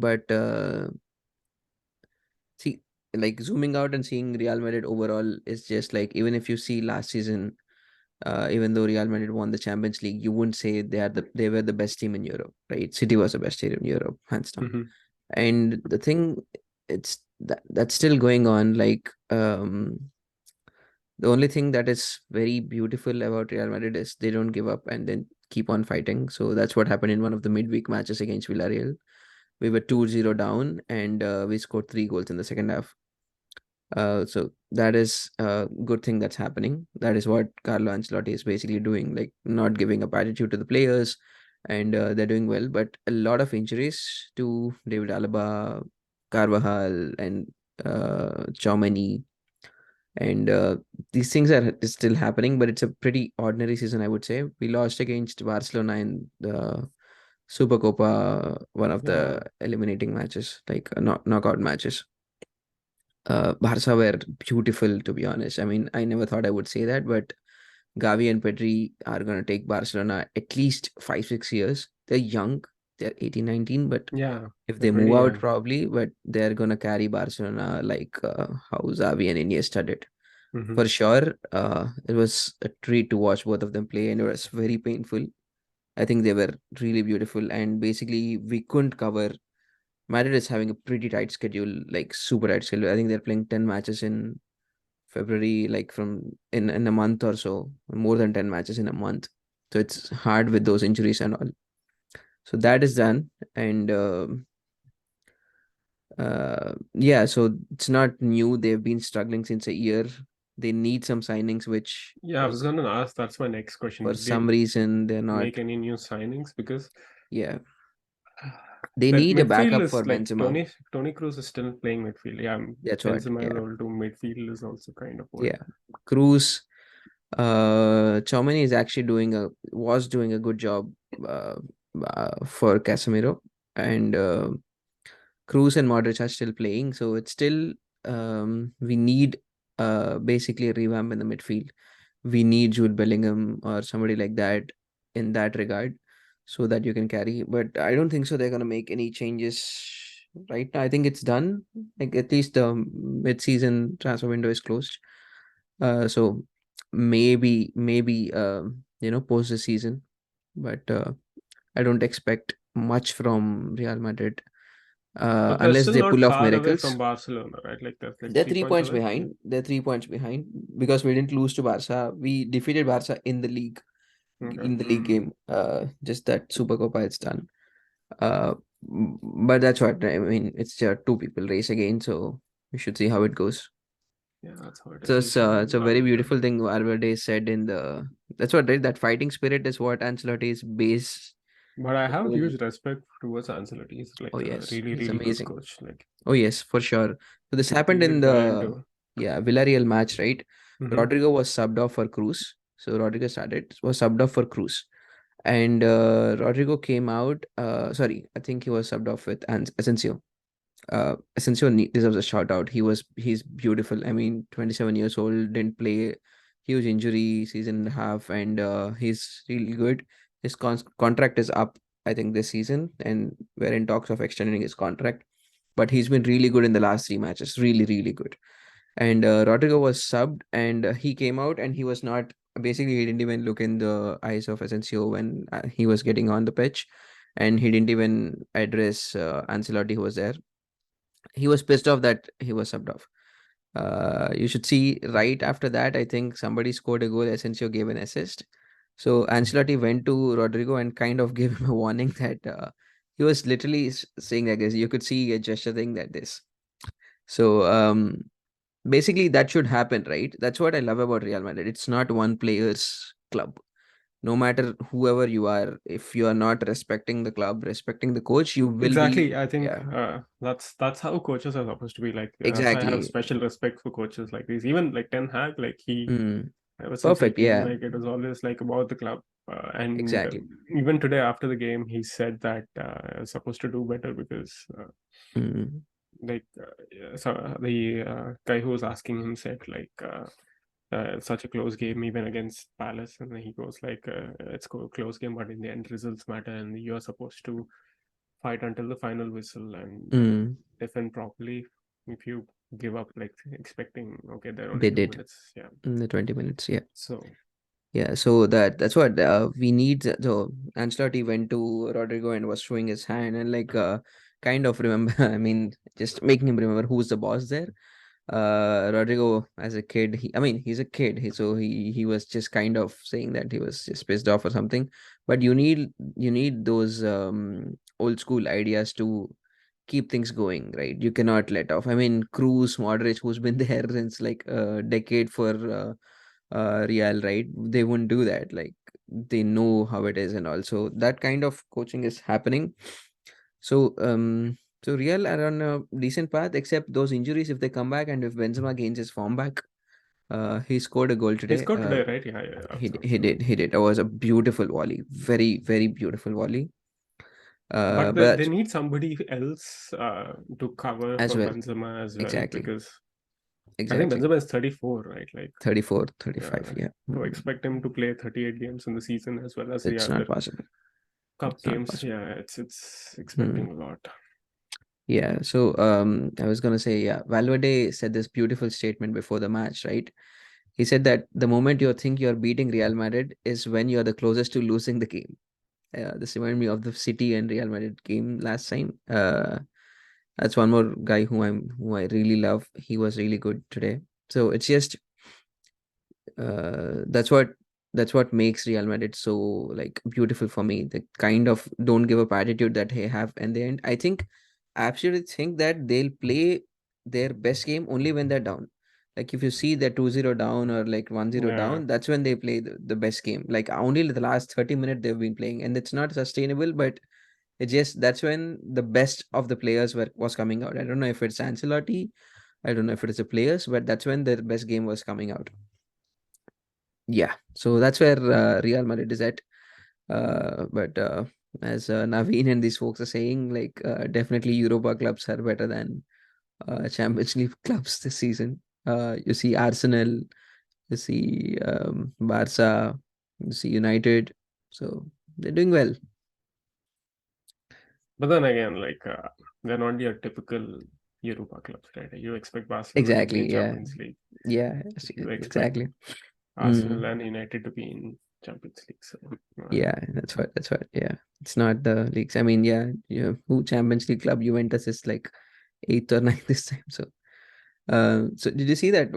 But see, like zooming out and seeing Real Madrid overall is just like, even if you see last season, even though Real Madrid won the Champions League, you wouldn't say they were the best team in Europe, right? City was the best team in Europe, hands down. Mhm. And the thing, that's still going on. Like, the only thing that is very beautiful about Real Madrid is they don't give up and then keep on fighting. So that's what happened in one of the midweek matches against Villarreal. We were 2-0 down, and we scored 3 goals in the second half. So that is a good thing that's happening. That is what Carlo Ancelotti is basically doing, like not giving up attitude to the players, and they're doing well. But a lot of injuries to David Alaba, Carvajal, and Tchoumeni, and these things are still happening. But it's a pretty ordinary season, I would say. We lost against Barcelona in the Supercopa, one of Yeah. the eliminating matches, like knockout matches. Barca were beautiful, to be honest. I mean, I never thought I would say that, but Gavi and Pedri are going to take Barcelona at least 5, 6 years. They're young, they're 18, 19, but Yeah. if They're they pretty move out, young. probably, but they're going to carry Barcelona like how Xavi and Iniesta did. Hmm. For sure, it was a treat to watch both of them play, and it was very painful. I think they were really beautiful, and basically, we couldn't cover. Madrid is having a pretty tight schedule, like super tight schedule. I think they're playing 10 matches in February, like from in a month or so, more than 10 matches in a month. So it's hard with those injuries and all. So that is done. And yeah, so it's not new. They've been struggling since a year. They need some signings, which Yeah, I was gonna ask, that's my next question. for Did they some reason they're make not. any new signings? Because Yeah, they that need a midfield backup is for like Benzema. Tony Kroos is still playing midfield. Yeah, That's what. Benzema is Yeah, old too. Midfield is also kind of old. yeah. Cruz, Tchoumeni is actually doing a good job uh, for Casemiro, and Kroos and Modric are still playing, so it's still we need basically a revamp in the midfield. We need Jude Bellingham or somebody like that in that regard, so that you can carry. But I don't think so. They're gonna make any changes right now. I think it's done. Like at least the mid-season transfer window is closed. So maybe post the season, but I don't expect much from Real Madrid But they're unless still they not pull off far away from miracles. Barcelona, right? Like that's like They're three three points points away. behind. They're 3 points behind because we didn't lose to Barca. We defeated Barca in the league, Okay. in the league game. Just that Super Copa it's done. But that's what I mean. It's two people race again, so we should see how it goes. Yeah, that's how it So is usually it's in a very Madrid. beautiful thing Valverde said in the. That's what, right? That fighting spirit is what Ancelotti's base. But I The have whole. huge respect towards Ancelotti. He's Oh like a yes, really, he's really good amazing. coach. Like Oh yes, for sure. So this happened really in trying the, to. yeah, Villarreal match, right? Hmm. Rodrigo was subbed off for Cruz. So Rodrigo started, was subbed off for Cruz. And Rodrigo came out. Sorry, I think he was subbed off with Asensio. Asensio deserves a shout out. He's beautiful. I mean, 27 years old, didn't play, huge injury season and a half, and he's really good. His contract is up, I think, this season, and we're in talks of extending his contract. But he's been really good in the last 3 matches, really, really good. And Rodrigo was subbed, and he came out, and he was not. Basically, he didn't even look in the eyes of Asensio when he was getting on the pitch, and he didn't even address Ancelotti, who was there. He was pissed off that he was subbed off. You should see right after that, I think somebody scored a goal. Asensio gave an assist. So Ancelotti went to Rodrigo and kind of gave him a warning that he was literally saying like this. You could see a gesture thing that this. So basically, that should happen, right? That's what I love about Real Madrid. It's not one player's club. No matter whoever you are, if you are not respecting the club, respecting the coach, you will Exactly. be. I think Yeah, that's how coaches are supposed to be. Like that's why I have exactly. special respect for coaches like these. Even like Ten Hag, like he Mm, ever since he perfect. came, Yeah, like it was always like about the club. And exactly. even today after the game, he said that I was supposed to do better because Mm, yeah, so the guy who was asking him said like such a close game even against Palace, and then he goes like it's a close game, but in the end results matter, and you're supposed to fight until the final whistle and Mm, defend properly. If you give up, like expecting, okay, there are only they 2 did minutes. Yeah. in the 20 minutes. Yeah. So Yeah. So that's what we need. So Ancelotti went to Rodrigo and was showing his hand and like kind of remember, I mean, just making him remember who's the boss there. Rodrigo as a kid, I mean, he's a kid, so he was just kind of saying that he was just pissed off or something. But you need those old school ideas to keep things going, right? You cannot let off. I mean, Kroos, Modric, who's been there since like a decade for Real, right? They wouldn't do that. Like they know how it is, and also that kind of coaching is happening. So so Real are on a decent path, except those injuries. If they come back and if Benzema gains his form back, he scored a goal he today. scored today, right? Yeah, yeah, He absolutely. did he did. It was a beautiful volley, very very beautiful volley. But But they need somebody else to cover as for well, Benzema as well, exactly, because I think exactly. Benzema is 34, right? Like, 34, yeah. 35. Yeah. So expect him to play 38 games in the season as well as the It's other not possible. cup It's not games. possible. Yeah, it's Hmm. expecting a lot. Yeah. So I was gonna say, yeah, Valverde said this beautiful statement before the match, right? He said that the moment you think you're beating Real Madrid is when you're the closest to losing the game. This reminded me of the City and Real Madrid game last time. That's one more guy who I really love. He was really good today. So it's just that's what makes Real Madrid so like beautiful for me. The kind of don't give up attitude that they have in the end. I absolutely think that they'll play their best game only when they're down. Like if you see they're 2-0 down or like 1-0 Yeah. down, that's when they play the best game. Like only the last 30 minutes they've been playing, and it's not sustainable, but it's just that's when the best of the players was coming out. I don't know if it's Ancelotti, I don't know if it is the players, but that's when their best game was coming out. Yeah, so that's where Real Madrid is at. But as Naveen and these folks are saying, like definitely Europa clubs are better than Champions League clubs this season. You see Arsenal, you see Barca, you see United. So they're doing well. But then again, like they're not your typical Europa clubs, right? You expect Barcelona to be in Exactly. Yeah. Champions League. Yeah. You expect Exactly. Arsenal Mm. and United to be in Champions League. So Yeah, that's what. That's what. Yeah, it's not the leagues. I mean, yeah, yeah. Who Champions League club Juventus is like eighth or ninth this time. So, so did you see that